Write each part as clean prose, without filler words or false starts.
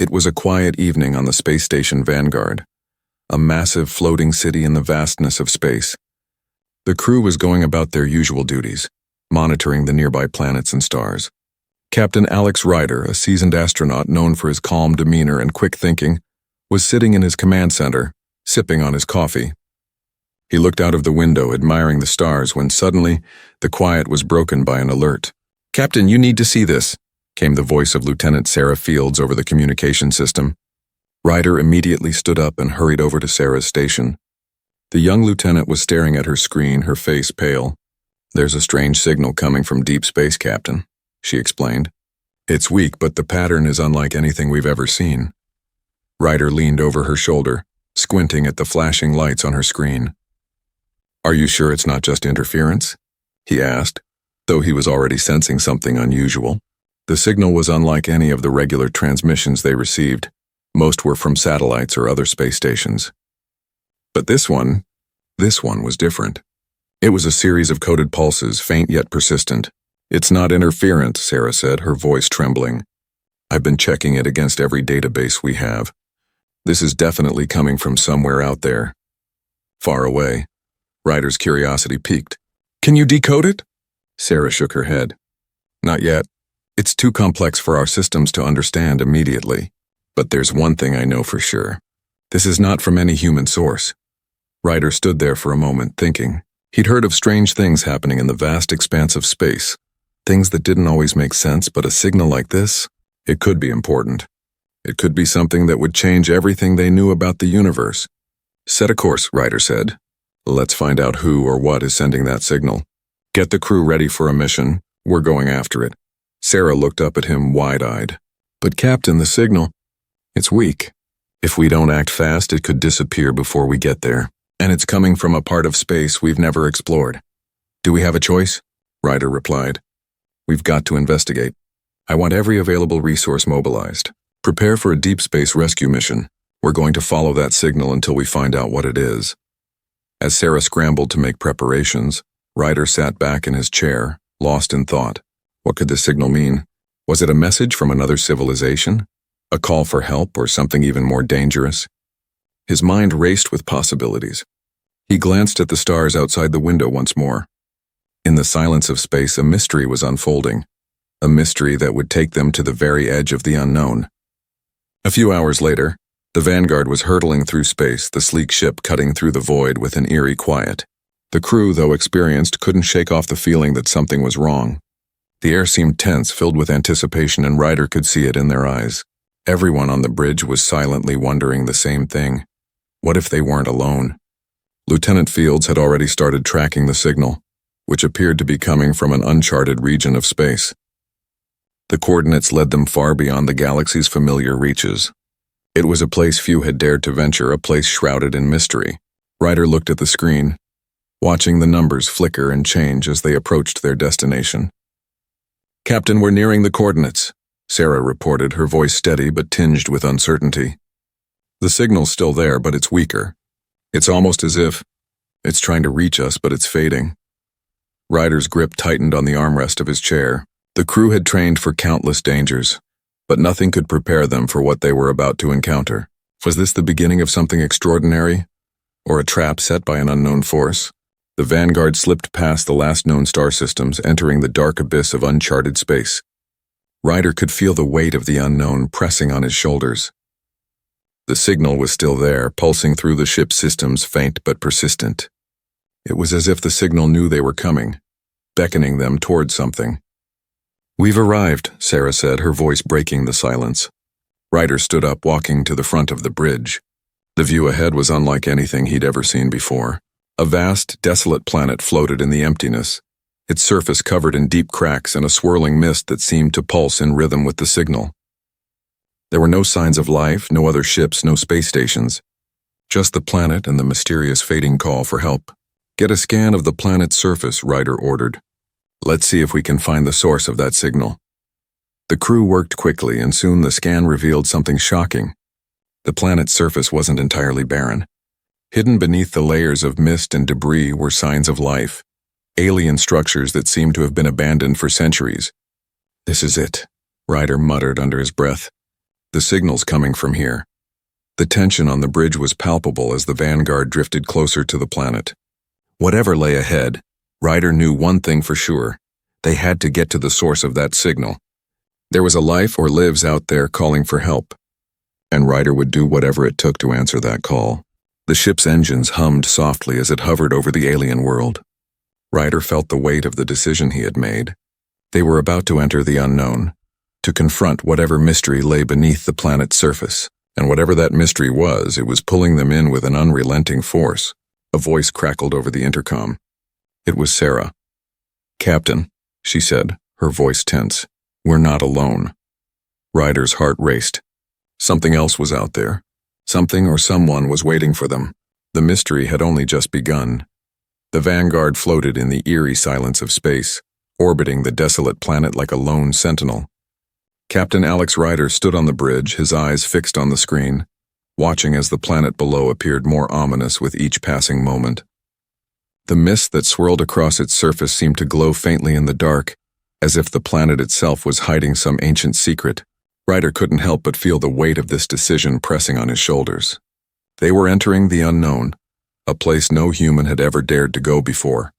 It was a quiet evening on the space station Vanguard, a massive floating city in the vastness of space. The crew was going about their usual duties, monitoring the nearby planets and stars. Captain Alex Ryder, a seasoned astronaut known for his calm demeanor and quick thinking, was sitting in his command center, sipping on his coffee. He looked out of the window, admiring the stars, when suddenly the quiet was broken by an alert. "Captain, you need to see this," came the voice of Lieutenant Sarah Fields over the communication system. Ryder immediately stood up and hurried over to Sarah's station. The young lieutenant was staring at her screen, her face pale. "There's a strange signal coming from deep space, Captain," she explained. "It's weak, but the pattern is unlike anything we've ever seen." Ryder leaned over her shoulder, squinting at the flashing lights on her screen. "Are you sure it's not just interference?" he asked, though he was already sensing something unusual. The signal was unlike any of the regular transmissions they received. Most were from satellites or other space stations. But this one was different. It was a series of coded pulses, faint yet persistent. "It's not interference," Sarah said, her voice trembling. "I've been checking it against every database we have. This is definitely coming from somewhere out there. Far away." Ryder's curiosity piqued. "Can you decode it?" Sarah shook her head. "Not yet. It's too complex for our systems to understand immediately. But there's one thing I know for sure. This is not from any human source." Ryder stood there for a moment, thinking. He'd heard of strange things happening in the vast expanse of space. Things that didn't always make sense, but a signal like this, it could be important. It could be something that would change everything they knew about the universe. "Set a course," Ryder said. "Let's find out who or what is sending that signal. Get the crew ready for a mission. We're going after it." Sarah looked up at him wide-eyed. "But Captain, the signal, it's weak. If we don't act fast, it could disappear before we get there. And it's coming from a part of space we've never explored." "Do we have a choice?" Ryder replied. "We've got to investigate. I want every available resource mobilized. Prepare for a deep space rescue mission. We're going to follow that signal until we find out what it is." As Sarah scrambled to make preparations, Ryder sat back in his chair, lost in thought. What could the signal mean? Was it a message from another civilization? A call for help, or something even more dangerous? His mind raced with possibilities. He glanced at the stars outside the window once more. In the silence of space, a mystery was unfolding. A mystery that would take them to the very edge of the unknown. A few hours later, the Vanguard was hurtling through space, the sleek ship cutting through the void with an eerie quiet. The crew, though experienced, couldn't shake off the feeling that something was wrong. The air seemed tense, filled with anticipation, and Ryder could see it in their eyes. Everyone on the bridge was silently wondering the same thing. What if they weren't alone? Lieutenant Fields had already started tracking the signal, which appeared to be coming from an uncharted region of space. The coordinates led them far beyond the galaxy's familiar reaches. It was a place few had dared to venture, a place shrouded in mystery. Ryder looked at the screen, watching the numbers flicker and change as they approached their destination. "Captain, we're nearing the coordinates," Sarah reported, her voice steady but tinged with uncertainty. "The signal's still there, but it's weaker. It's almost as if it's trying to reach us, but it's fading." Ryder's grip tightened on the armrest of his chair. The crew had trained for countless dangers, but nothing could prepare them for what they were about to encounter. Was this the beginning of something extraordinary? Or a trap set by an unknown force? The Vanguard slipped past the last known star systems, entering the dark abyss of uncharted space. Ryder could feel the weight of the unknown pressing on his shoulders. The signal was still there, pulsing through the ship's systems, faint but persistent. It was as if the signal knew they were coming, beckoning them toward something. "We've arrived," Sarah said, her voice breaking the silence. Ryder stood up, walking to the front of the bridge. The view ahead was unlike anything he'd ever seen before. A vast, desolate planet floated in the emptiness, its surface covered in deep cracks and a swirling mist that seemed to pulse in rhythm with the signal. There were no signs of life, no other ships, no space stations. Just the planet and the mysterious fading call for help. "Get a scan of the planet's surface," Ryder ordered. "Let's see if we can find the source of that signal." The crew worked quickly, and soon the scan revealed something shocking. The planet's surface wasn't entirely barren. Hidden beneath the layers of mist and debris were signs of life, alien structures that seemed to have been abandoned for centuries. "This is it," Ryder muttered under his breath. The signal's coming from here. The tension on the bridge was palpable as the Vanguard drifted closer to the planet. Whatever lay ahead, Ryder knew one thing for sure. They had to get to the source of that signal. There was a life or lives out there calling for help, and Ryder would do whatever it took to answer that call. The ship's engines hummed softly as it hovered over the alien world. Ryder felt the weight of the decision he had made. They were about to enter the unknown, to confront whatever mystery lay beneath the planet's surface. And whatever that mystery was, it was pulling them in with an unrelenting force. A voice crackled over the intercom. It was Sarah. "Captain," she said, her voice tense, "we're not alone." Ryder's heart raced. Something else was out there. Something or someone was waiting for them. The mystery had only just begun. The Vanguard floated in the eerie silence of space, orbiting the desolate planet like a lone sentinel. Captain Alex Ryder stood on the bridge, his eyes fixed on the screen, watching as the planet below appeared more ominous with each passing moment. The mist that swirled across its surface seemed to glow faintly in the dark, as if the planet itself was hiding some ancient secret. Ryder couldn't help but feel the weight of this decision pressing on his shoulders. They were entering the unknown, a place no human had ever dared to go before.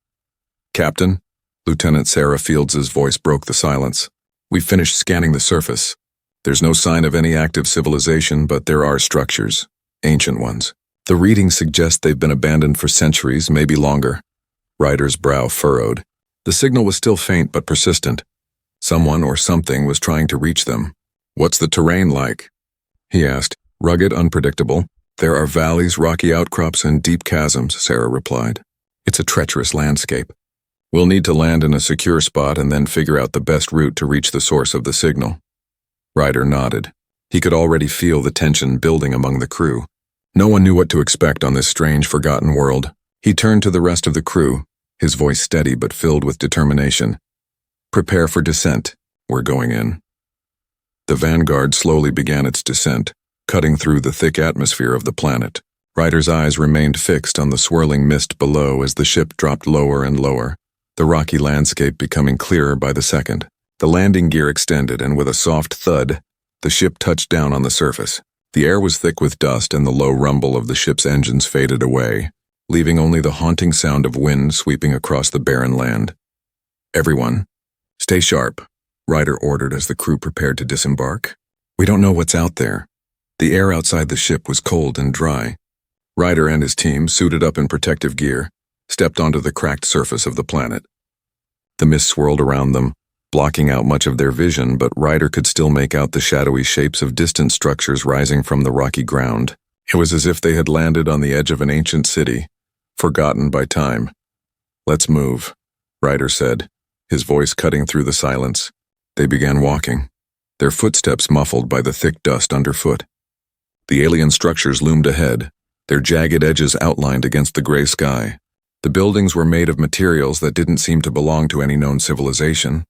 "Captain," Lieutenant Sarah Fields' voice broke the silence. "We've finished scanning the surface. There's no sign of any active civilization, but there are structures, ancient ones. The readings suggest they've been abandoned for centuries, maybe longer." Ryder's brow furrowed. The signal was still faint but persistent. Someone or something was trying to reach them. "What's the terrain like?" he asked. "Rugged, unpredictable. There are valleys, rocky outcrops, and deep chasms," Sarah replied. "It's a treacherous landscape. We'll need to land in a secure spot and then figure out the best route to reach the source of the signal." Ryder nodded. He could already feel the tension building among the crew. No one knew what to expect on this strange, forgotten world. He turned to the rest of the crew, his voice steady but filled with determination. "Prepare for descent. We're going in." The Vanguard slowly began its descent, cutting through the thick atmosphere of the planet. Ryder's eyes remained fixed on the swirling mist below as the ship dropped lower and lower, the rocky landscape becoming clearer by the second. The landing gear extended, and with a soft thud, the ship touched down on the surface. The air was thick with dust, and the low rumble of the ship's engines faded away, leaving only the haunting sound of wind sweeping across the barren land. "Everyone, stay sharp," Ryder ordered as the crew prepared to disembark. "We don't know what's out there." The air outside the ship was cold and dry. Ryder and his team, suited up in protective gear, stepped onto the cracked surface of the planet. The mist swirled around them, blocking out much of their vision, but Ryder could still make out the shadowy shapes of distant structures rising from the rocky ground. It was as if they had landed on the edge of an ancient city, forgotten by time. "Let's move," Ryder said, his voice cutting through the silence. They began walking, their footsteps muffled by the thick dust underfoot. The alien structures loomed ahead, their jagged edges outlined against the gray sky. The buildings were made of materials that didn't seem to belong to any known civilization,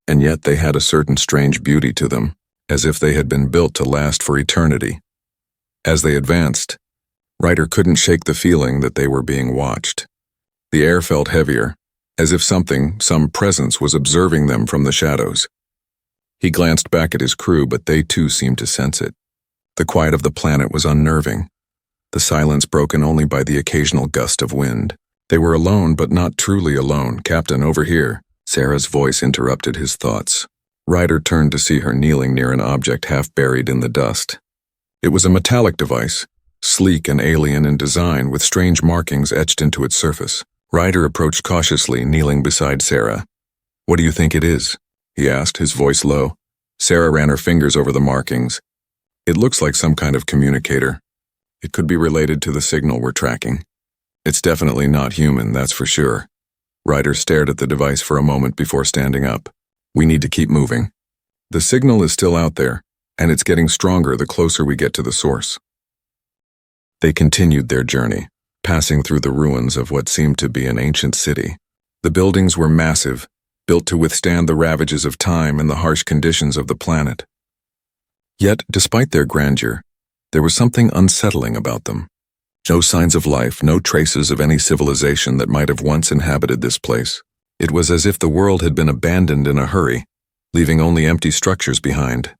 and yet they had a certain strange beauty to them, as if they had been built to last for eternity. As they advanced, Ryder couldn't shake the feeling that they were being watched. The air felt heavier, as if some presence was observing them from the shadows. He glanced back at his crew, but they too seemed to sense it. The quiet of the planet was unnerving, the silence broken only by the occasional gust of wind. They were alone, but not truly alone. "Captain, over here." Sarah's voice interrupted his thoughts. Ryder turned to see her kneeling near an object half buried in the dust. It was a metallic device, sleek and alien in design, with strange markings etched into its surface. Ryder approached cautiously, kneeling beside Sarah. "What do you think it is?" he asked, his voice low. Sarah ran her fingers over the markings. "It looks like some kind of communicator. It could be related to the signal we're tracking. It's definitely not human, that's for sure." Ryder stared at the device for a moment before standing up. "We need to keep moving. The signal is still out there, and it's getting stronger the closer we get to the source." They continued their journey, passing through the ruins of what seemed to be an ancient city. The buildings were massive, built to withstand the ravages of time and the harsh conditions of the planet. Yet, despite their grandeur, there was something unsettling about them. No signs of life, no traces of any civilization that might have once inhabited this place. It was as if the world had been abandoned in a hurry, leaving only empty structures behind.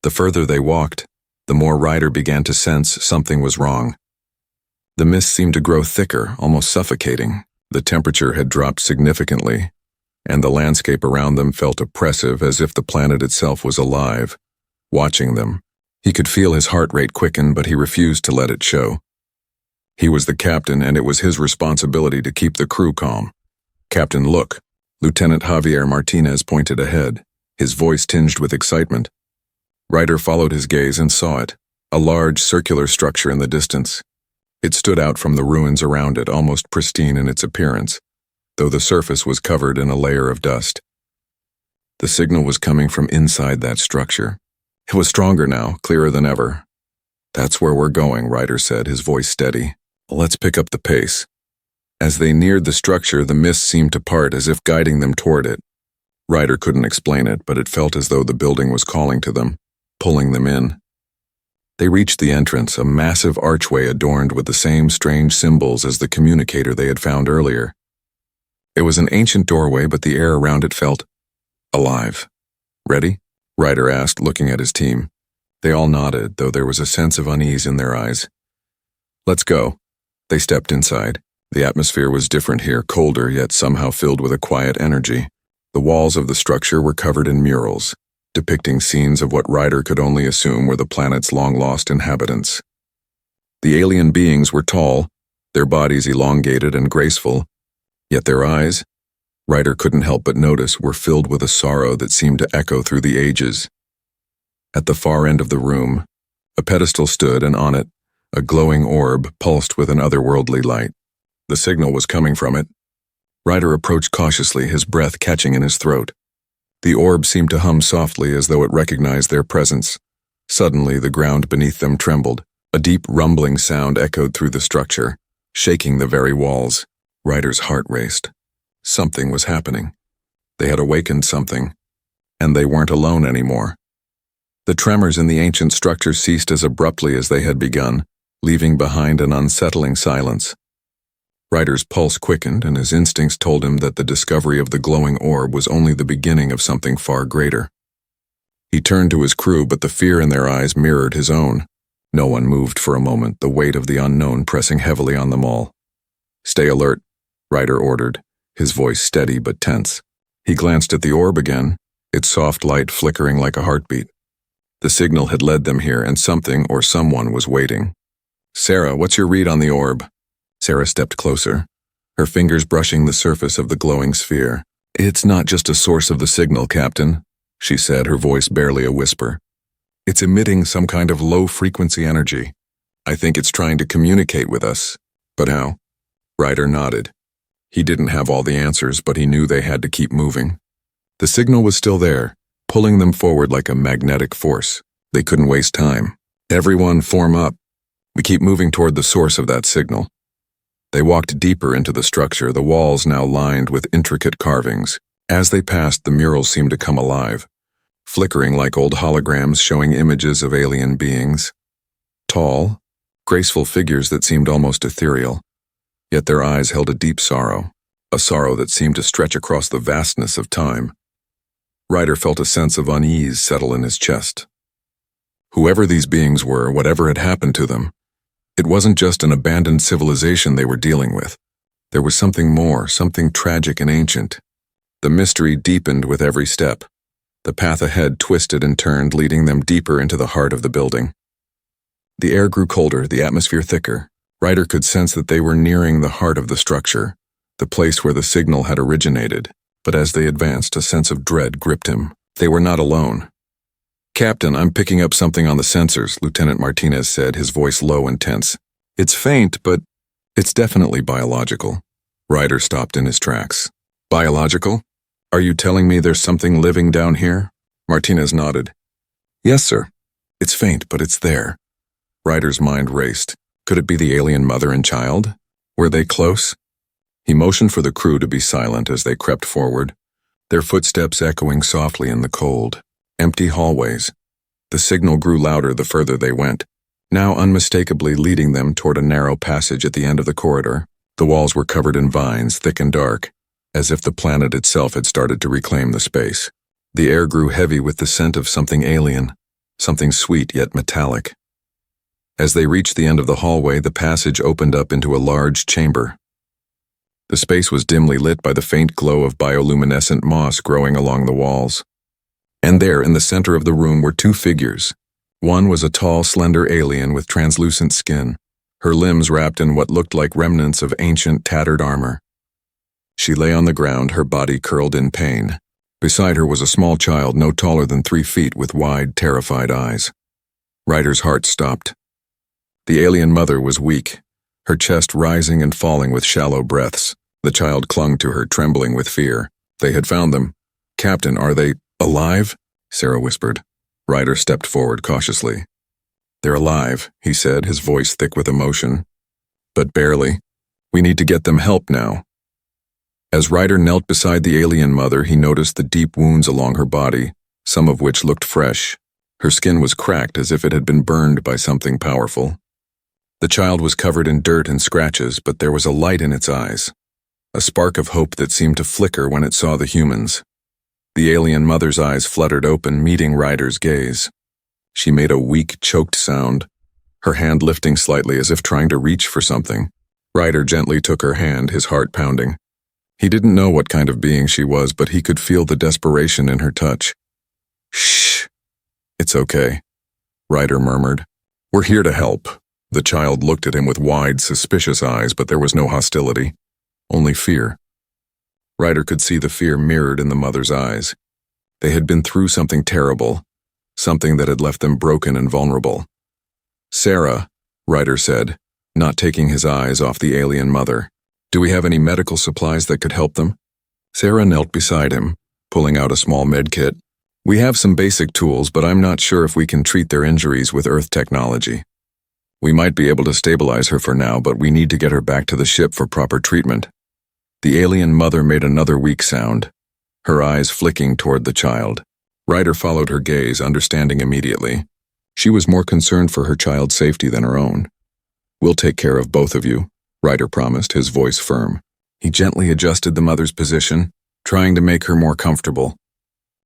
The further they walked, the more Ryder began to sense something was wrong. The mist seemed to grow thicker, almost suffocating. The temperature had dropped significantly, and the landscape around them felt oppressive, as if the planet itself was alive, watching them. He could feel his heart rate quicken, but he refused to let it show. He was the captain, and it was his responsibility to keep the crew calm. "Captain, look." Lieutenant Javier Martinez pointed ahead, his voice tinged with excitement. Ryder followed his gaze and saw it, a large circular structure in the distance. It stood out from the ruins around it, almost pristine in its appearance, though the surface was covered in a layer of dust. The signal was coming from inside that structure. It was stronger now, clearer than ever. "That's where we're going," Ryder said, his voice steady. "Let's pick up the pace." As they neared the structure, the mist seemed to part, as if guiding them toward it. Ryder couldn't explain it, but it felt as though the building was calling to them, pulling them in. They reached the entrance, a massive archway adorned with the same strange symbols as the communicator they had found earlier. It was an ancient doorway, but the air around it felt alive. "Ready?" Ryder asked, looking at his team. They all nodded, though there was a sense of unease in their eyes. "Let's go." They stepped inside. The atmosphere was different here, colder, yet somehow filled with a quiet energy. The walls of the structure were covered in murals, depicting scenes of what Ryder could only assume were the planet's long-lost inhabitants. The alien beings were tall, their bodies elongated and graceful, yet their eyes, Ryder couldn't help but notice, were filled with a sorrow that seemed to echo through the ages. At the far end of the room, a pedestal stood, and on it, a glowing orb pulsed with an otherworldly light. The signal was coming from it. Ryder approached cautiously, his breath catching in his throat. The orb seemed to hum softly, as though it recognized their presence. Suddenly, the ground beneath them trembled. A deep rumbling sound echoed through the structure, shaking the very walls. Ryder's heart raced. Something was happening. They had awakened something, and they weren't alone anymore. The tremors in the ancient structure ceased as abruptly as they had begun, leaving behind an unsettling silence. Ryder's pulse quickened, and his instincts told him that the discovery of the glowing orb was only the beginning of something far greater. He turned to his crew, but the fear in their eyes mirrored his own. No one moved for a moment, the weight of the unknown pressing heavily on them all. "Stay alert," Ryder ordered, his voice steady but tense. He glanced at the orb again, its soft light flickering like a heartbeat. The signal had led them here, and something or someone was waiting. "Sarah, what's your read on the orb?" Sarah stepped closer, her fingers brushing the surface of the glowing sphere. "It's not just a source of the signal, Captain," she said, her voice barely a whisper. "It's emitting some kind of low-frequency energy. I think it's trying to communicate with us." "But how?" Ryder nodded. He didn't have all the answers, but he knew they had to keep moving. The signal was still there, pulling them forward like a magnetic force. They couldn't waste time. "Everyone form up. We keep moving toward the source of that signal." They walked deeper into the structure, the walls now lined with intricate carvings. As they passed, the murals seemed to come alive, flickering like old holograms showing images of alien beings. Tall, graceful figures that seemed almost ethereal, yet their eyes held a deep sorrow, a sorrow that seemed to stretch across the vastness of time. Ryder felt a sense of unease settle in his chest. Whoever these beings were, whatever had happened to them, it wasn't just an abandoned civilization they were dealing with. There was something more, something tragic and ancient. The mystery deepened with every step. The path ahead twisted and turned, leading them deeper into the heart of the building. The air grew colder, the atmosphere thicker. Ryder could sense that they were nearing the heart of the structure, the place where the signal had originated, but as they advanced, a sense of dread gripped him. They were not alone. "Captain, I'm picking up something on the sensors," Lieutenant Martinez said, his voice low and tense. "It's faint, but it's definitely biological." Ryder stopped in his tracks. "Biological? Are you telling me there's something living down here?" Martinez nodded. "Yes, sir. It's faint, but it's there." Ryder's mind raced. Could it be the alien mother and child? Were they close? He motioned for the crew to be silent as they crept forward, their footsteps echoing softly in the cold, empty hallways. The signal grew louder the further they went, now unmistakably leading them toward a narrow passage at the end of the corridor. The walls were covered in vines, thick and dark, as if the planet itself had started to reclaim the space. The air grew heavy with the scent of something alien, something sweet yet metallic. As they reached the end of the hallway, the passage opened up into a large chamber. The space was dimly lit by the faint glow of bioluminescent moss growing along the walls. And there, in the center of the room, were two figures. One was a tall, slender alien with translucent skin, her limbs wrapped in what looked like remnants of ancient, tattered armor. She lay on the ground, her body curled in pain. Beside her was a small child no taller than 3 feet with wide, terrified eyes. Ryder's heart stopped. The alien mother was weak, her chest rising and falling with shallow breaths. The child clung to her, trembling with fear. They had found them. "Captain, are they alive?" Sarah whispered. Ryder stepped forward cautiously. "They're alive," he said, his voice thick with emotion. "But barely. We need to get them help now." As Ryder knelt beside the alien mother, he noticed the deep wounds along her body, some of which looked fresh. Her skin was cracked as if it had been burned by something powerful. The child was covered in dirt and scratches, but there was a light in its eyes, a spark of hope that seemed to flicker when it saw the humans. The alien mother's eyes fluttered open, meeting Ryder's gaze. She made a weak, choked sound, her hand lifting slightly as if trying to reach for something. Ryder gently took her hand, his heart pounding. He didn't know what kind of being she was, but he could feel the desperation in her touch. "Shh. It's okay," Ryder murmured. "We're here to help." The child looked at him with wide, suspicious eyes, but there was no hostility, only fear. Ryder could see the fear mirrored in the mother's eyes. They had been through something terrible, something that had left them broken and vulnerable. "Sarah," Ryder said, not taking his eyes off the alien mother, "do we have any medical supplies that could help them?" Sarah knelt beside him, pulling out a small med kit. "We have some basic tools, but I'm not sure if we can treat their injuries with Earth technology. We might be able to stabilize her for now, but we need to get her back to the ship for proper treatment." The alien mother made another weak sound, her eyes flicking toward the child. Ryder followed her gaze, understanding immediately. She was more concerned for her child's safety than her own. "We'll take care of both of you," Ryder promised, his voice firm. He gently adjusted the mother's position, trying to make her more comfortable.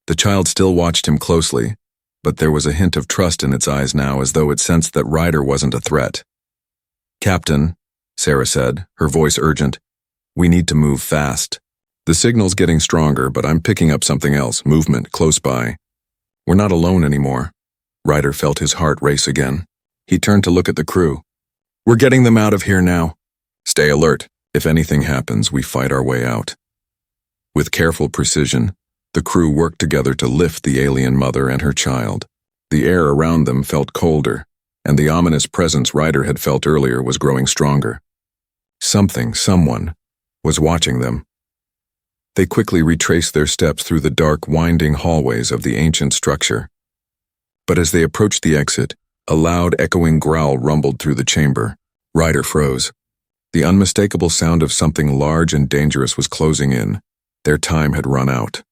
The child still watched him closely, but there was a hint of trust in its eyes now, as though it sensed that Ryder wasn't a threat. "Captain," Sarah said, her voice urgent, "we need to move fast. The signal's getting stronger, but I'm picking up something else, movement, close by. We're not alone anymore." Ryder felt his heart race again. He turned to look at the crew. "We're getting them out of here now. Stay alert. If anything happens, we fight our way out." With careful precision, the crew worked together to lift the alien mother and her child. The air around them felt colder, and the ominous presence Ryder had felt earlier was growing stronger. Someone, was watching them. They quickly retraced their steps through the dark, winding hallways of the ancient structure. But as they approached the exit, a loud, echoing growl rumbled through the chamber. Ryder froze. The unmistakable sound of something large and dangerous was closing in. Their time had run out.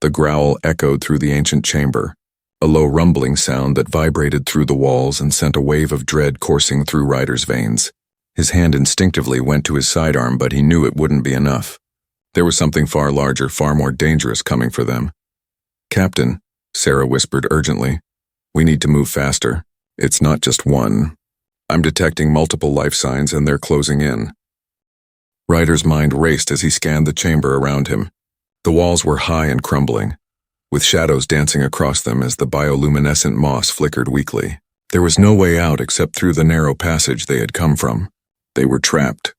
The growl echoed through the ancient chamber, a low rumbling sound that vibrated through the walls and sent a wave of dread coursing through Ryder's veins. His hand instinctively went to his sidearm, but he knew it wouldn't be enough. There was something far larger, far more dangerous coming for them. "Captain," Sarah whispered urgently, "we need to move faster. It's not just one. I'm detecting multiple life signs and they're closing in." Ryder's mind raced as he scanned the chamber around him. The walls were high and crumbling, with shadows dancing across them as the bioluminescent moss flickered weakly. There was no way out except through the narrow passage they had come from. They were trapped.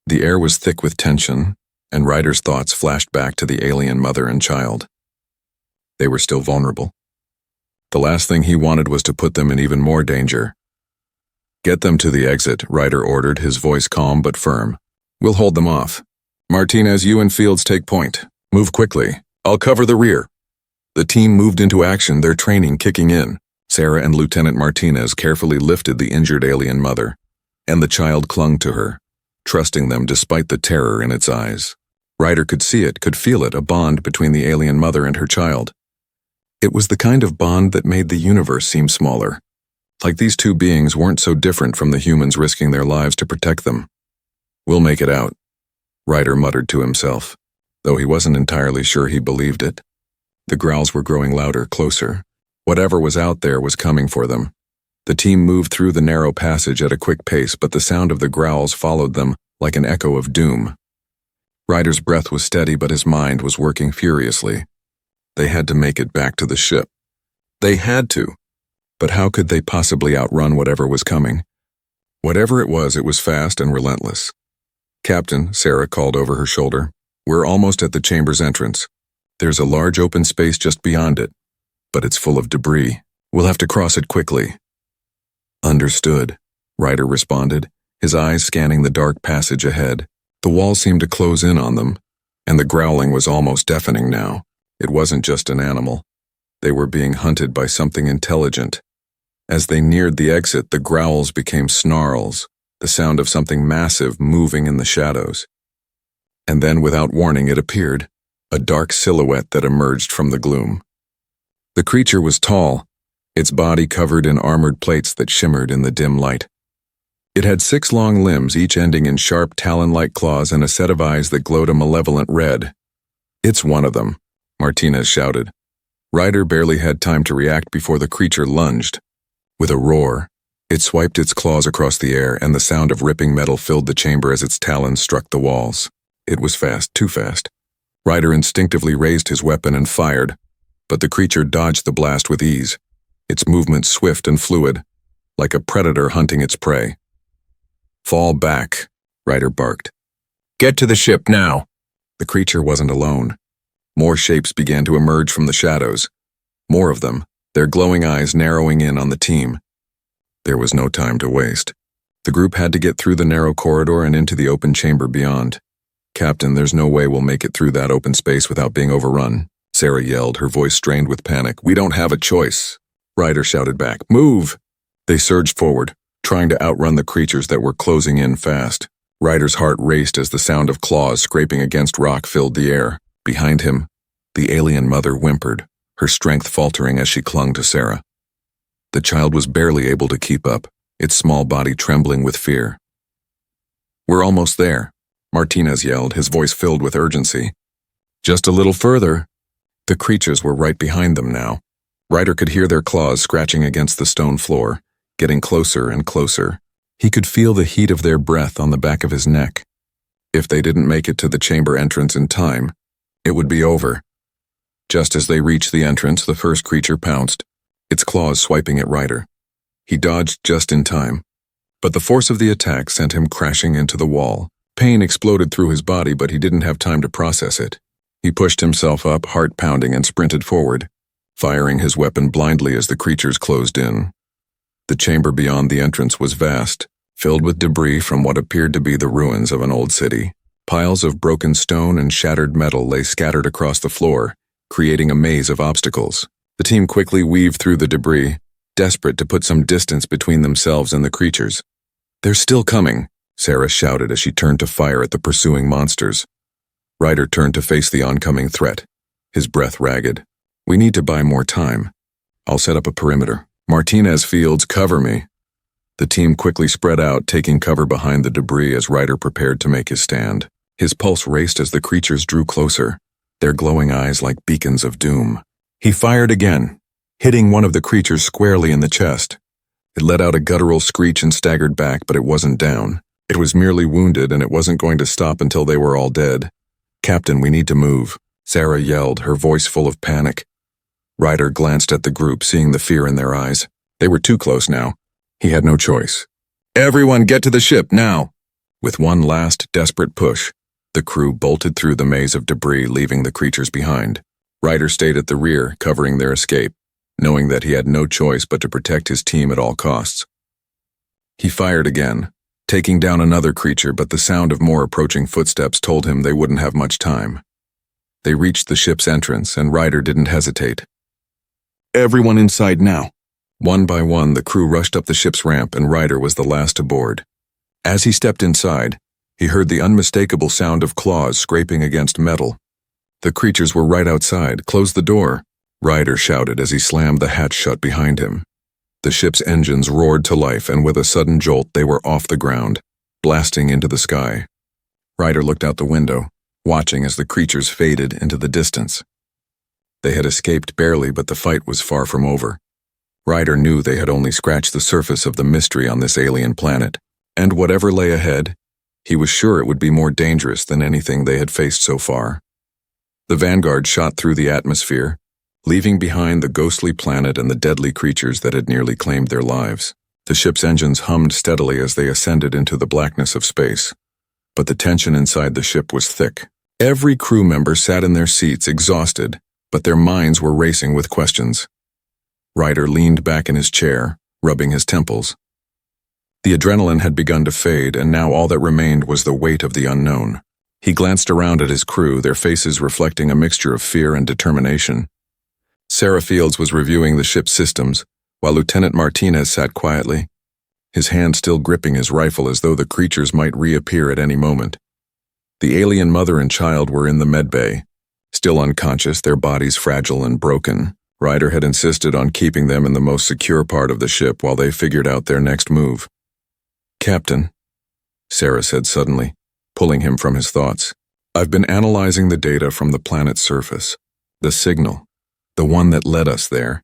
The air was thick with tension, and Ryder's thoughts flashed back to the alien mother and child. They were still vulnerable. The last thing he wanted was to put them in even more danger. "Get them to the exit," Ryder ordered, his voice calm but firm. "We'll hold them off. Martinez, you and Fields take point. Move quickly. I'll cover the rear." The team moved into action, their training kicking in. Sarah and Lieutenant Martinez carefully lifted the injured alien mother, and the child clung to her, trusting them despite the terror in its eyes. Ryder could see it, could feel it, a bond between the alien mother and her child. It was the kind of bond that made the universe seem smaller. Like these two beings weren't so different from the humans risking their lives to protect them. "We'll make it out," Ryder muttered to himself, though he wasn't entirely sure he believed it. The growls were growing louder, closer. Whatever was out there was coming for them. The team moved through the narrow passage at a quick pace, but the sound of the growls followed them like an echo of doom. Ryder's breath was steady, but his mind was working furiously. They had to make it back to the ship. They had to. But how could they possibly outrun whatever was coming? Whatever it was fast and relentless. "Captain," Sarah called over her shoulder, "we're almost at the chamber's entrance. There's a large open space just beyond it, but it's full of debris. We'll have to cross it quickly." "Understood," Ryder responded, his eyes scanning the dark passage ahead. The wall seemed to close in on them, and the growling was almost deafening now. It wasn't just an animal. They were being hunted by something intelligent. As they neared the exit, the growls became snarls, the sound of something massive moving in the shadows. And then, without warning, it appeared, a dark silhouette that emerged from the gloom. The creature was tall, its body covered in armored plates that shimmered in the dim light. It had 6 long limbs, each ending in sharp talon-like claws, and a set of eyes that glowed a malevolent red. "It's one of them," Martinez shouted. Ryder barely had time to react before the creature lunged. With a roar, it swiped its claws across the air, and the sound of ripping metal filled the chamber as its talons struck the walls. It was fast, too fast. Ryder instinctively raised his weapon and fired, but the creature dodged the blast with ease, its movements swift and fluid, like a predator hunting its prey. "Fall back," Ryder barked. "Get to the ship now." The creature wasn't alone. More shapes began to emerge from the shadows. More of them, their glowing eyes narrowing in on the team. There was no time to waste. The group had to get through the narrow corridor and into the open chamber beyond. "Captain, there's no way we'll make it through that open space without being overrun," Sarah yelled, her voice strained with panic. "We don't have a choice." Ryder shouted back, "Move!" They surged forward, trying to outrun the creatures that were closing in fast. Ryder's heart raced as the sound of claws scraping against rock filled the air. Behind him, the alien mother whimpered, her strength faltering as she clung to Sarah. The child was barely able to keep up, its small body trembling with fear. "We're almost there," Martinez yelled, his voice filled with urgency. "Just a little further." The creatures were right behind them now. Ryder could hear their claws scratching against the stone floor, getting closer and closer. He could feel the heat of their breath on the back of his neck. If they didn't make it to the chamber entrance in time, it would be over. Just as they reached the entrance, the first creature pounced, its claws swiping at Ryder. He dodged just in time, but the force of the attack sent him crashing into the wall. Pain exploded through his body, but he didn't have time to process it. He pushed himself up, heart pounding, and sprinted forward, firing his weapon blindly as the creatures closed in. The chamber beyond the entrance was vast, filled with debris from what appeared to be the ruins of an old city. Piles of broken stone and shattered metal lay scattered across the floor, creating a maze of obstacles. The team quickly weaved through the debris, desperate to put some distance between themselves and the creatures. "They're still coming," Sarah shouted as she turned to fire at the pursuing monsters. Ryder turned to face the oncoming threat, his breath ragged. "We need to buy more time. I'll set up a perimeter. Martinez, Fields, cover me." The team quickly spread out, taking cover behind the debris as Ryder prepared to make his stand. His pulse raced as the creatures drew closer, their glowing eyes like beacons of doom. He fired again, hitting one of the creatures squarely in the chest. It let out a guttural screech and staggered back, but it wasn't down. It was merely wounded, and it wasn't going to stop until they were all dead. "Captain, we need to move," Sarah yelled, her voice full of panic. Ryder glanced at the group, seeing the fear in their eyes. They were too close now. He had no choice. "Everyone get to the ship, now!" With one last, desperate push, the crew bolted through the maze of debris, leaving the creatures behind. Ryder stayed at the rear, covering their escape, knowing that he had no choice but to protect his team at all costs. He fired again, taking down another creature, but the sound of more approaching footsteps told him they wouldn't have much time. They reached the ship's entrance, and Ryder didn't hesitate. "Everyone inside now." One by one, the crew rushed up the ship's ramp, and Ryder was the last to board. As he stepped inside, he heard the unmistakable sound of claws scraping against metal. The creatures were right outside. "Close the door," Ryder shouted as he slammed the hatch shut behind him. The ship's engines roared to life, and with a sudden jolt, they were off the ground, blasting into the sky. Ryder looked out the window, watching as the creatures faded into the distance. They had escaped barely, but the fight was far from over. Ryder knew they had only scratched the surface of the mystery on this alien planet, and whatever lay ahead, he was sure it would be more dangerous than anything they had faced so far. The Vanguard shot through the atmosphere, leaving behind the ghostly planet and the deadly creatures that had nearly claimed their lives. The ship's engines hummed steadily as they ascended into the blackness of space, but the tension inside the ship was thick. Every crew member sat in their seats, exhausted, but their minds were racing with questions. Ryder leaned back in his chair, rubbing his temples. The adrenaline had begun to fade, and now all that remained was the weight of the unknown. He glanced around at his crew, their faces reflecting a mixture of fear and determination. Sarah Fields was reviewing the ship's systems, while Lieutenant Martinez sat quietly, his hand still gripping his rifle as though the creatures might reappear at any moment. The alien mother and child were in the medbay, still unconscious, their bodies fragile and broken. Ryder had insisted on keeping them in the most secure part of the ship while they figured out their next move. "Captain," Sarah said suddenly, pulling him from his thoughts, "I've been analyzing the data from the planet's surface. The signal, the one that led us there.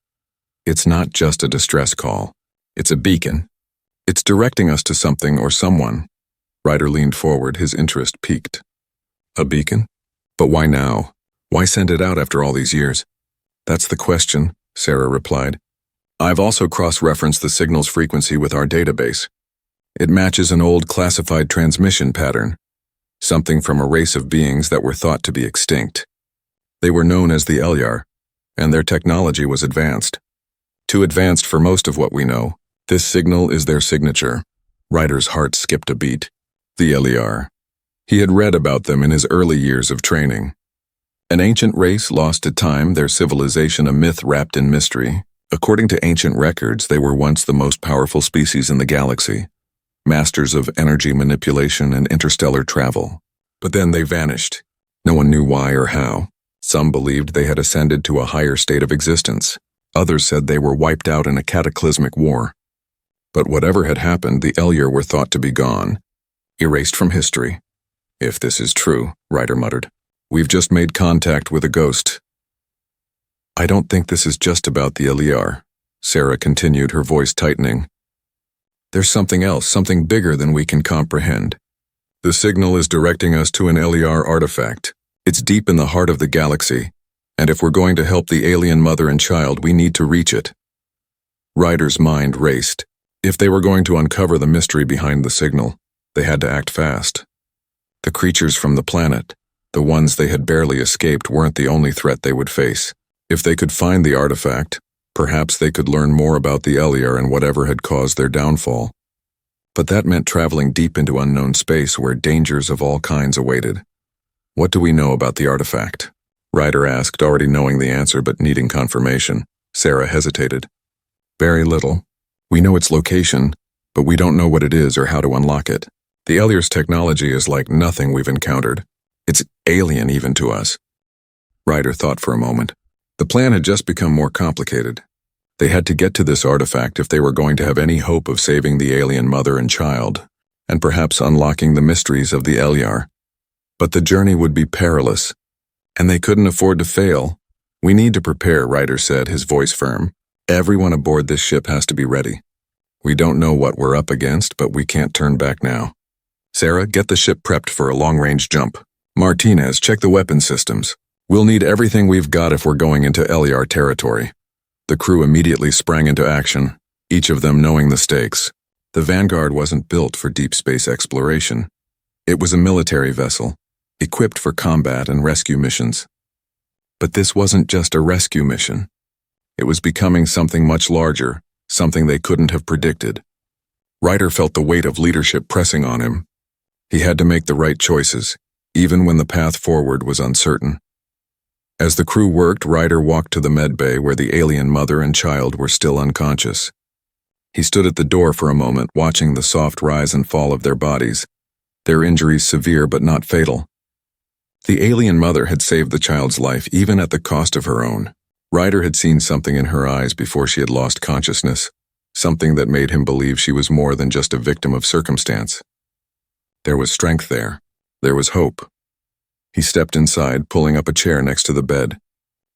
It's not just a distress call. It's a beacon. It's directing us to something or someone." Ryder leaned forward, his interest piqued. "A beacon? But why now? Why send it out after all these years?" "That's the question," Sarah replied. "I've also cross-referenced the signal's frequency with our database. It matches an old classified transmission pattern, something from a race of beings that were thought to be extinct. They were known as the Elyar, and their technology was advanced. Too advanced for most of what we know. This signal is their signature." Ryder's heart skipped a beat. The Elyar. He had read about them in his early years of training. An ancient race lost to time, their civilization a myth wrapped in mystery. According to ancient records, they were once the most powerful species in the galaxy, masters of energy manipulation and interstellar travel. But then they vanished. No one knew why or how. Some believed they had ascended to a higher state of existence. Others said they were wiped out in a cataclysmic war. But whatever had happened, the Elyar were thought to be gone, erased from history. "If this is true," Ryder muttered, "we've just made contact with a ghost." "I don't think this is just about the Elyar," Sarah continued, her voice tightening. "There's something else, something bigger than we can comprehend. The signal is directing us to an Elyar artifact. It's deep in the heart of the galaxy, and if we're going to help the alien mother and child, we need to reach it." Ryder's mind raced. If they were going to uncover the mystery behind the signal, they had to act fast. The creatures from the planet, the ones they had barely escaped, weren't the only threat they would face. If they could find the artifact, perhaps they could learn more about the Elyar and whatever had caused their downfall. But that meant traveling deep into unknown space where dangers of all kinds awaited. "What do we know about the artifact?" Ryder asked, already knowing the answer but needing confirmation. Sarah hesitated. "Very little. We know its location, but we don't know what it is or how to unlock it. The Elyar's technology is like nothing we've encountered. It's alien even to us." Ryder thought for a moment. The plan had just become more complicated. They had to get to this artifact if they were going to have any hope of saving the alien mother and child, and perhaps unlocking the mysteries of the Elyar. But the journey would be perilous, and they couldn't afford to fail. "We need to prepare," Ryder said, his voice firm. "Everyone aboard this ship has to be ready. We don't know what we're up against, but we can't turn back now. Sarah, get the ship prepped for a long-range jump. Martinez, check the weapon systems. We'll need everything we've got if we're going into Elyar territory." The crew immediately sprang into action, each of them knowing the stakes. The Vanguard wasn't built for deep space exploration. It was a military vessel, equipped for combat and rescue missions. But this wasn't just a rescue mission. It was becoming something much larger, something they couldn't have predicted. Ryder felt the weight of leadership pressing on him. He had to make the right choices, even when the path forward was uncertain. As the crew worked, Ryder walked to the medbay where the alien mother and child were still unconscious. He stood at the door for a moment, watching the soft rise and fall of their bodies, their injuries severe but not fatal. The alien mother had saved the child's life, even at the cost of her own. Ryder had seen something in her eyes before she had lost consciousness, something that made him believe she was more than just a victim of circumstance. There was strength there. There was hope. He stepped inside, pulling up a chair next to the bed.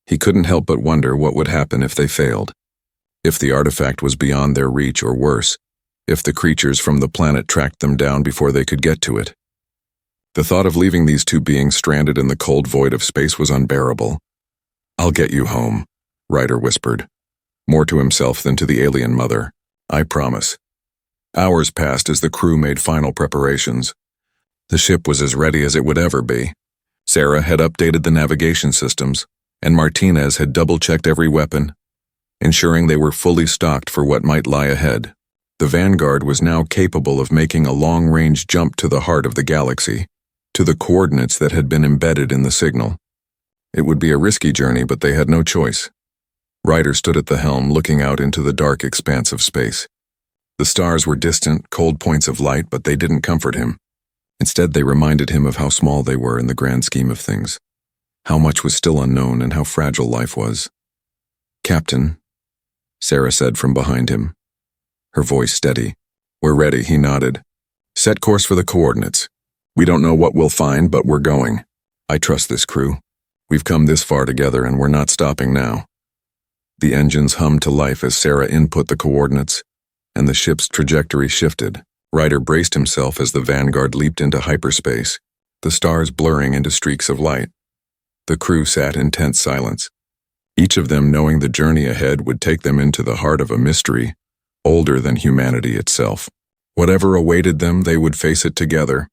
He couldn't help but wonder what would happen if they failed. If the artifact was beyond their reach, or worse, if the creatures from the planet tracked them down before they could get to it. The thought of leaving these two beings stranded in the cold void of space was unbearable. "I'll get you home," Ryder whispered, more to himself than to the alien mother. "I promise." Hours passed as the crew made final preparations. The ship was as ready as it would ever be. Sarah had updated the navigation systems, and Martinez had double-checked every weapon, ensuring they were fully stocked for what might lie ahead. The Vanguard was now capable of making a long-range jump to the heart of the galaxy, to the coordinates that had been embedded in the signal. It would be a risky journey, but they had no choice. Ryder stood at the helm, looking out into the dark expanse of space. The stars were distant, cold points of light, but they didn't comfort him. Instead, they reminded him of how small they were in the grand scheme of things, how much was still unknown, and how fragile life was. "Captain," Sarah said from behind him, her voice steady. "We're ready," he nodded. "Set course for the coordinates. We don't know what we'll find, but we're going. I trust this crew. We've come this far together, and we're not stopping now." The engines hummed to life as Sarah input the coordinates, and the ship's trajectory shifted. Ryder braced himself as the Vanguard leaped into hyperspace, the stars blurring into streaks of light. The crew sat in tense silence, each of them knowing the journey ahead would take them into the heart of a mystery older than humanity itself. Whatever awaited them, they would face it together,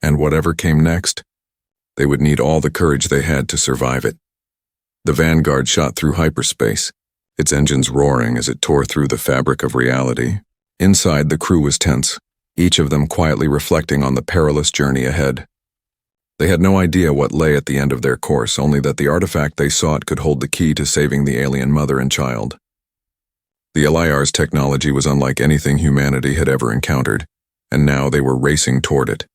and whatever came next, they would need all the courage they had to survive it. The Vanguard shot through hyperspace, its engines roaring as it tore through the fabric of reality. Inside, the crew was tense, each of them quietly reflecting on the perilous journey ahead. They had no idea what lay at the end of their course, only that the artifact they sought could hold the key to saving the alien mother and child. The LIR's technology was unlike anything humanity had ever encountered, and now they were racing toward it.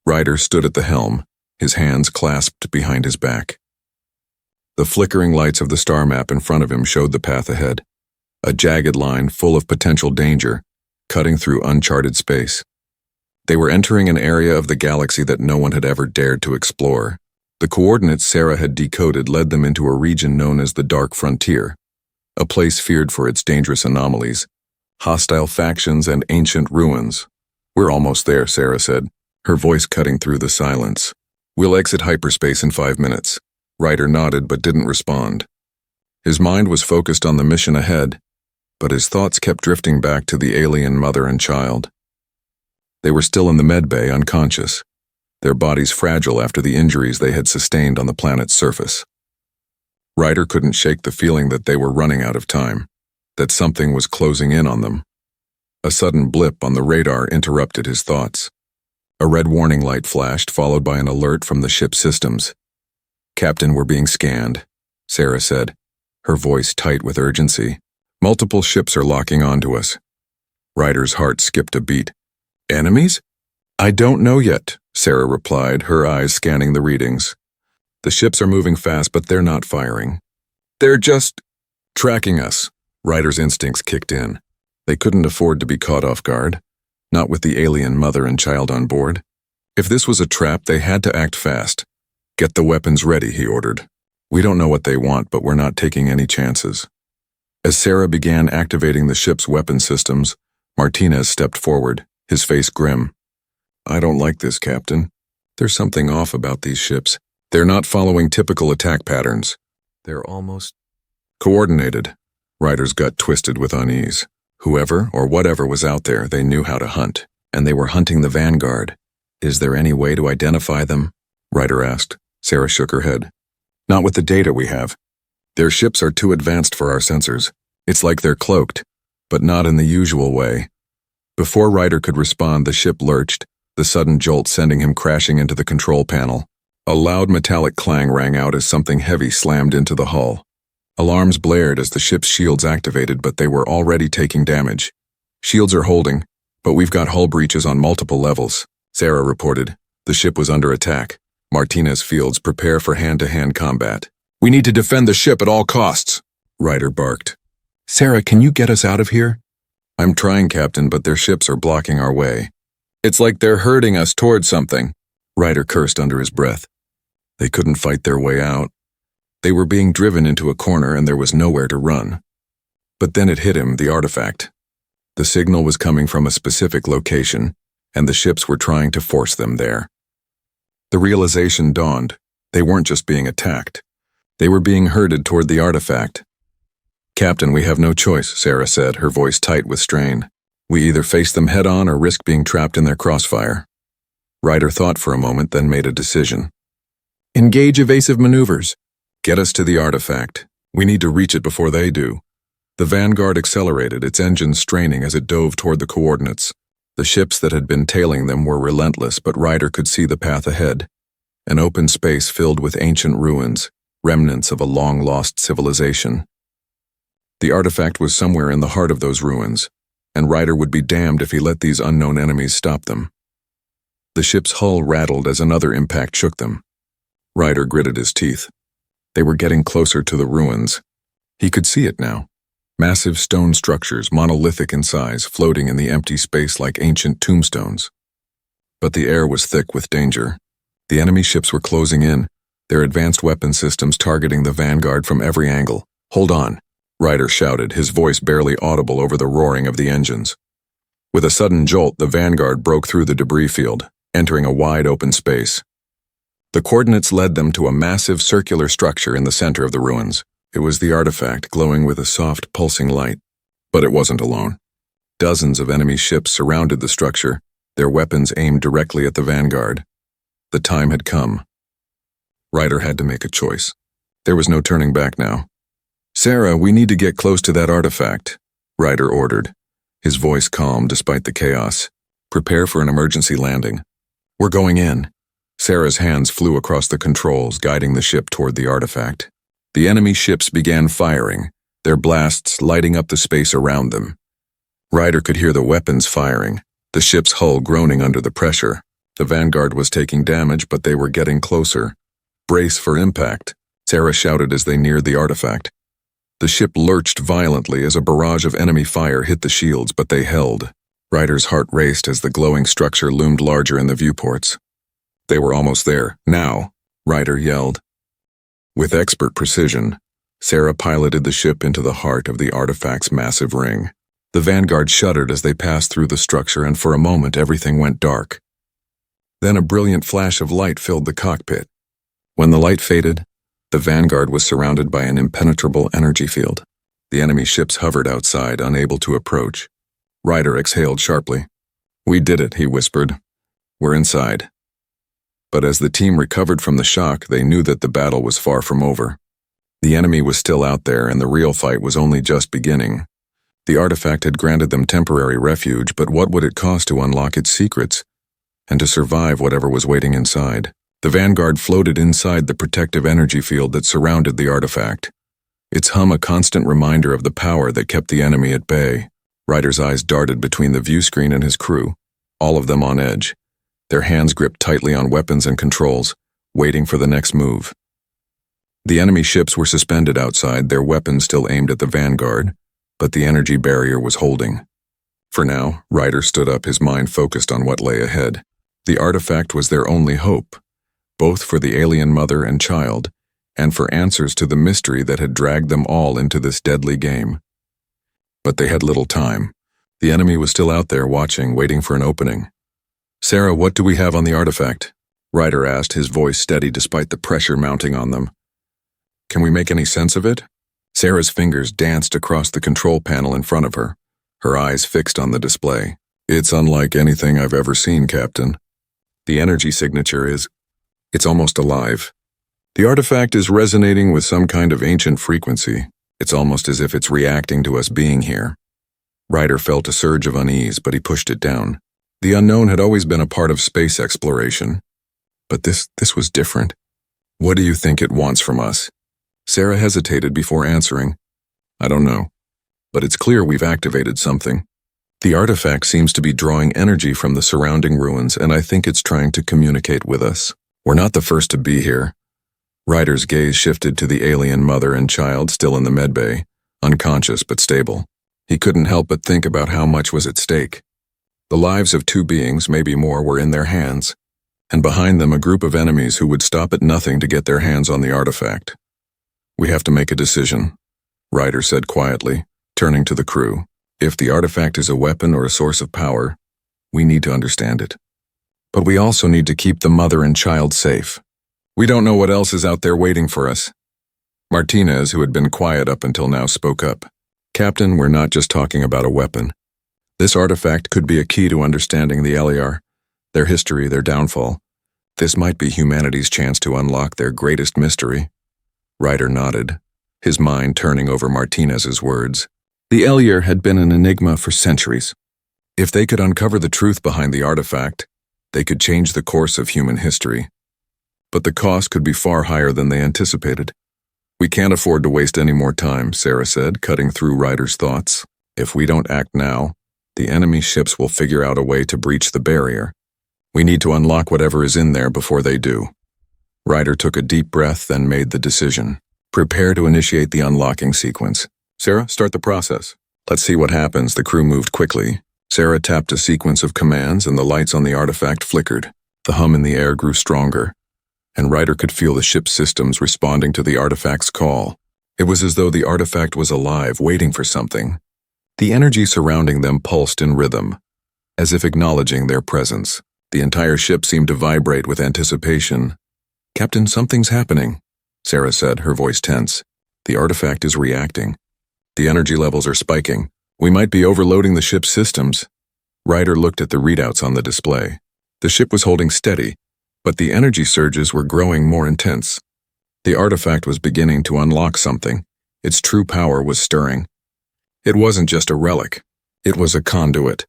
Ryder stood at the helm, his hands clasped behind his back. The flickering lights of the star map in front of him showed the path ahead, a jagged line full of potential danger, cutting through uncharted space. They were entering an area of the galaxy that no one had ever dared to explore. The coordinates Sarah had decoded led them into a region known as the Dark Frontier, a place feared for its dangerous anomalies, hostile factions, and ancient ruins. "We're almost there," Sarah said, her voice cutting through the silence. "We'll exit hyperspace in 5 minutes." Ryder nodded but didn't respond. His mind was focused on the mission ahead, but his thoughts kept drifting back to the alien mother and child. They were still in the medbay, unconscious, their bodies fragile after the injuries they had sustained on the planet's surface. Ryder couldn't shake the feeling that they were running out of time, that something was closing in on them. A sudden blip on the radar interrupted his thoughts. A red warning light flashed, followed by an alert from the ship's systems. "Captain, we're being scanned," Sarah said, her voice tight with urgency. "Multiple ships are locking onto us." Ryder's heart skipped a beat. "Enemies?" "I don't know yet," Sarah replied, her eyes scanning the readings. "The ships are moving fast, but they're not firing. They're just tracking us." Ryder's instincts kicked in. They couldn't afford to be caught off guard, not with the alien mother and child on board. If this was a trap, they had to act fast. "Get the weapons ready," he ordered. "We don't know what they want, but we're not taking any chances." As Sarah began activating the ship's weapon systems, Martinez stepped forward, his face grim. "I don't like this, Captain. There's something off about these ships. They're not following typical attack patterns. They're almost coordinated." Ryder's gut twisted with unease. Whoever or whatever was out there, they knew how to hunt, and they were hunting the Vanguard. "Is there any way to identify them?" Ryder asked. Sarah shook her head. "Not with the data we have. Their ships are too advanced for our sensors. It's like they're cloaked, but not in the usual way." Before Ryder could respond, the ship lurched, the sudden jolt sending him crashing into the control panel. A loud metallic clang rang out as something heavy slammed into the hull. Alarms blared as the ship's shields activated, but they were already taking damage. "Shields are holding, but we've got hull breaches on multiple levels," Sarah reported. The ship was under attack. Martinez Fields, prepare for hand-to-hand combat. "We need to defend the ship at all costs," Ryder barked. "Sarah, can you get us out of here?" "I'm trying, Captain, but their ships are blocking our way." "It's like they're herding us towards something," Ryder cursed under his breath. They couldn't fight their way out. They were being driven into a corner and there was nowhere to run. But then it hit him, the artifact. The signal was coming from a specific location, and the ships were trying to force them there. The realization dawned. They weren't just being attacked. They were being herded toward the artifact. "Captain, we have no choice," Sarah said, her voice tight with strain. "We either face them head-on or risk being trapped in their crossfire." Ryder thought for a moment, then made a decision. "Engage evasive maneuvers. Get us to the artifact. We need to reach it before they do." The Vanguard accelerated, its engines straining as it dove toward the coordinates. The ships that had been tailing them were relentless, but Ryder could see the path ahead. An open space filled with ancient ruins, remnants of a long-lost civilization. The artifact was somewhere in the heart of those ruins, and Ryder would be damned if he let these unknown enemies stop them. The ship's hull rattled as another impact shook them. Ryder gritted his teeth. They were getting closer to the ruins. He could see it now. Massive stone structures, monolithic in size, floating in the empty space like ancient tombstones. But the air was thick with danger. The enemy ships were closing in, their advanced weapon systems targeting the Vanguard from every angle. "Hold on," Ryder shouted, his voice barely audible over the roaring of the engines. With a sudden jolt, the Vanguard broke through the debris field, entering a wide open space. The coordinates led them to a massive circular structure in the center of the ruins. It was the artifact, glowing with a soft, pulsing light. But it wasn't alone. Dozens of enemy ships surrounded the structure, their weapons aimed directly at the Vanguard. The time had come. Ryder had to make a choice. There was no turning back now. "Sarah, we need to get close to that artifact," Ryder ordered, his voice calm despite the chaos. "Prepare for an emergency landing." "We're going in." Sarah's hands flew across the controls, guiding the ship toward the artifact. The enemy ships began firing, their blasts lighting up the space around them. Ryder could hear the weapons firing, the ship's hull groaning under the pressure. The Vanguard was taking damage, but they were getting closer. "Brace for impact," Sarah shouted as they neared the artifact. The ship lurched violently as a barrage of enemy fire hit the shields, but they held. Ryder's heart raced as the glowing structure loomed larger in the viewports. They were almost there. "Now," Ryder yelled. With expert precision, Sarah piloted the ship into the heart of the artifact's massive ring. The Vanguard shuddered as they passed through the structure, and for a moment everything went dark. Then a brilliant flash of light filled the cockpit. When the light faded, the Vanguard was surrounded by an impenetrable energy field. The enemy ships hovered outside, unable to approach. Ryder exhaled sharply. "We did it," he whispered. "We're inside." But as the team recovered from the shock, they knew that the battle was far from over. The enemy was still out there, and the real fight was only just beginning. The artifact had granted them temporary refuge, but what would it cost to unlock its secrets, and to survive whatever was waiting inside? The Vanguard floated inside the protective energy field that surrounded the artifact, its hum a constant reminder of the power that kept the enemy at bay. Ryder's eyes darted between the viewscreen and his crew, all of them on edge, their hands gripped tightly on weapons and controls, waiting for the next move. The enemy ships were suspended outside, their weapons still aimed at the Vanguard, but the energy barrier was holding. For now, Ryder stood up, his mind focused on what lay ahead. The artifact was their only hope, both for the alien mother and child, and for answers to the mystery that had dragged them all into this deadly game. But they had little time. The enemy was still out there watching, waiting for an opening. "Sarah, what do we have on the artifact?" Ryder asked, his voice steady despite the pressure mounting on them. "Can we make any sense of it?" Sarah's fingers danced across the control panel in front of her, her eyes fixed on the display. "It's unlike anything I've ever seen, Captain. The energy signature it's almost alive. The artifact is resonating with some kind of ancient frequency. It's almost as if it's reacting to us being here." Ryder felt a surge of unease, but he pushed it down. The unknown had always been a part of space exploration. But this was different. "What do you think it wants from us?" Sarah hesitated before answering. "I don't know. But it's clear we've activated something. The artifact seems to be drawing energy from the surrounding ruins, and I think it's trying to communicate with us. We're not the first to be here." Ryder's gaze shifted to the alien mother and child still in the medbay, unconscious but stable. He couldn't help but think about how much was at stake. The lives of two beings, maybe more, were in their hands, and behind them a group of enemies who would stop at nothing to get their hands on the artifact. We have to make a decision, Ryder said quietly, turning to the crew. If the artifact is a weapon or a source of power, we need to understand it. But we also need to keep the mother and child safe. We don't know what else is out there waiting for us. Martinez, who had been quiet up until now, spoke up. Captain, we're not just talking about a weapon. This artifact could be a key to understanding the LER, their history, their downfall. This might be humanity's chance to unlock their greatest mystery. Ryder nodded, his mind turning over Martinez's words. The LER had been an enigma for centuries. If they could uncover the truth behind the artifact, they could change the course of human history. But the cost could be far higher than they anticipated. We can't afford to waste any more time, Sarah said, cutting through Ryder's thoughts. If we don't act now, the enemy ships will figure out a way to breach the barrier. We need to unlock whatever is in there before they do. Ryder took a deep breath, then made the decision. Prepare to initiate the unlocking sequence. Sarah, start the process. Let's see what happens. The crew moved quickly. Sarah tapped a sequence of commands and the lights on the artifact flickered. The hum in the air grew stronger, and Ryder could feel the ship's systems responding to the artifact's call. It was as though the artifact was alive, waiting for something. The energy surrounding them pulsed in rhythm, as if acknowledging their presence. The entire ship seemed to vibrate with anticipation. Captain, something's happening, Sarah said, her voice tense. The artifact is reacting. The energy levels are spiking. We might be overloading the ship's systems. Ryder looked at the readouts on the display. The ship was holding steady, but the energy surges were growing more intense. The artifact was beginning to unlock something. Its true power was stirring. It wasn't just a relic. It was a conduit.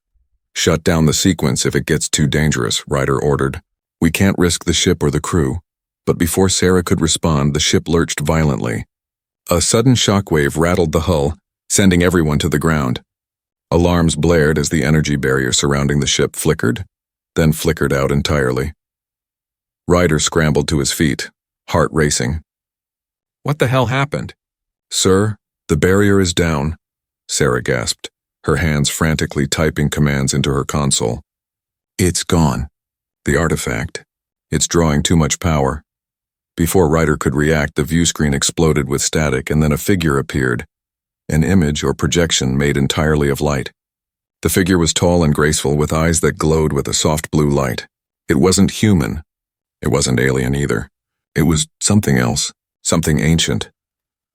Shut down the sequence if it gets too dangerous, Ryder ordered. We can't risk the ship or the crew. But before Sarah could respond, the ship lurched violently. A sudden shockwave rattled the hull, sending everyone to the ground. Alarms blared as the energy barrier surrounding the ship flickered, then flickered out entirely. Ryder scrambled to his feet, heart racing. What the hell happened? Sir, the barrier is down, Sarah gasped, her hands frantically typing commands into her console. It's gone. The artifact. It's drawing too much power. Before Ryder could react, the view screen exploded with static and then a figure appeared. An image or projection made entirely of light. The figure was tall and graceful with eyes that glowed with a soft blue light. It wasn't human. It wasn't alien either. It was something else, something ancient.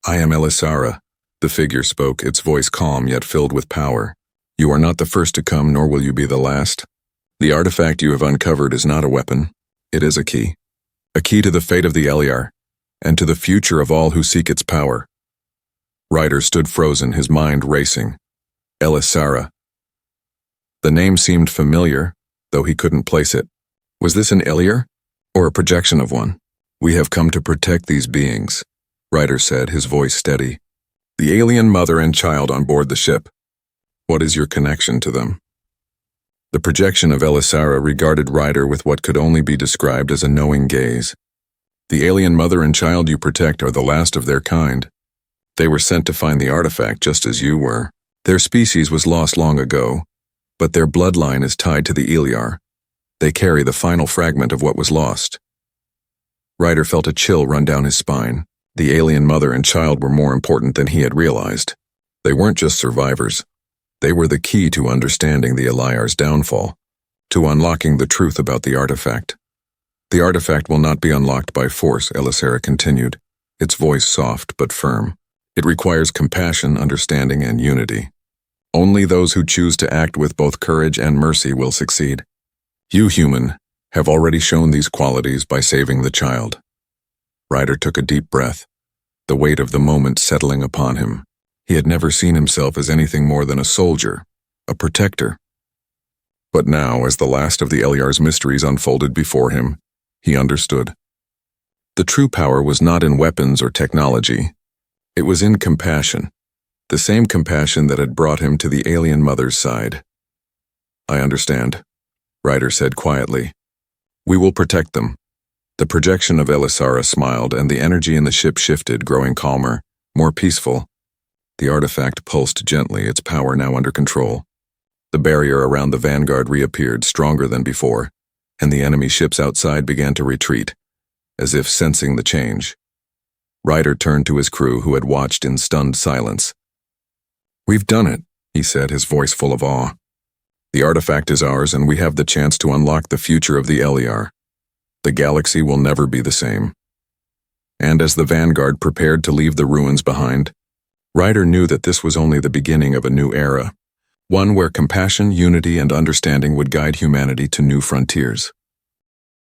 I am Elisara, the figure spoke, its voice calm yet filled with power. You are not the first to come, nor will you be the last. The artifact you have uncovered is not a weapon. It is a key to the fate of the LER, and to the future of all who seek its power. Ryder stood frozen, his mind racing. Elisara. The name seemed familiar, though he couldn't place it. Was this an LER, or a projection of one? We have come to protect these beings, Ryder said, his voice steady. The alien mother and child on board the ship. What is your connection to them? The projection of Elisara regarded Ryder with what could only be described as a knowing gaze. The alien mother and child you protect are the last of their kind. They were sent to find the artifact just as you were. Their species was lost long ago, but their bloodline is tied to the LER. They carry the final fragment of what was lost. Ryder felt a chill run down his spine. The alien mother and child were more important than he had realized. They weren't just survivors. They were the key to understanding the LER's downfall, to unlocking the truth about the artifact. The artifact will not be unlocked by force, Elisara continued, its voice soft but firm. It requires compassion, understanding, and unity. Only those who choose to act with both courage and mercy will succeed. You, human, have already shown these qualities by saving the child. Ryder took a deep breath, the weight of the moment settling upon him. He had never seen himself as anything more than a soldier, a protector. But now, as the last of the LER's mysteries unfolded before him, he understood. The true power was not in weapons or technology. It was in compassion, the same compassion that had brought him to the alien mother's side. I understand, Ryder said quietly. We will protect them. The projection of Elisara smiled, and the energy in the ship shifted, growing calmer, more peaceful. The artifact pulsed gently, its power now under control. The barrier around the Vanguard reappeared, stronger than before, and the enemy ships outside began to retreat, as if sensing the change. Ryder turned to his crew, who had watched in stunned silence. "We've done it," he said, his voice full of awe. "The artifact is ours, and we have the chance to unlock the future of the LER. The galaxy will never be the same." And as the Vanguard prepared to leave the ruins behind, Ryder knew that this was only the beginning of a new era, one where compassion, unity, and understanding would guide humanity to new frontiers.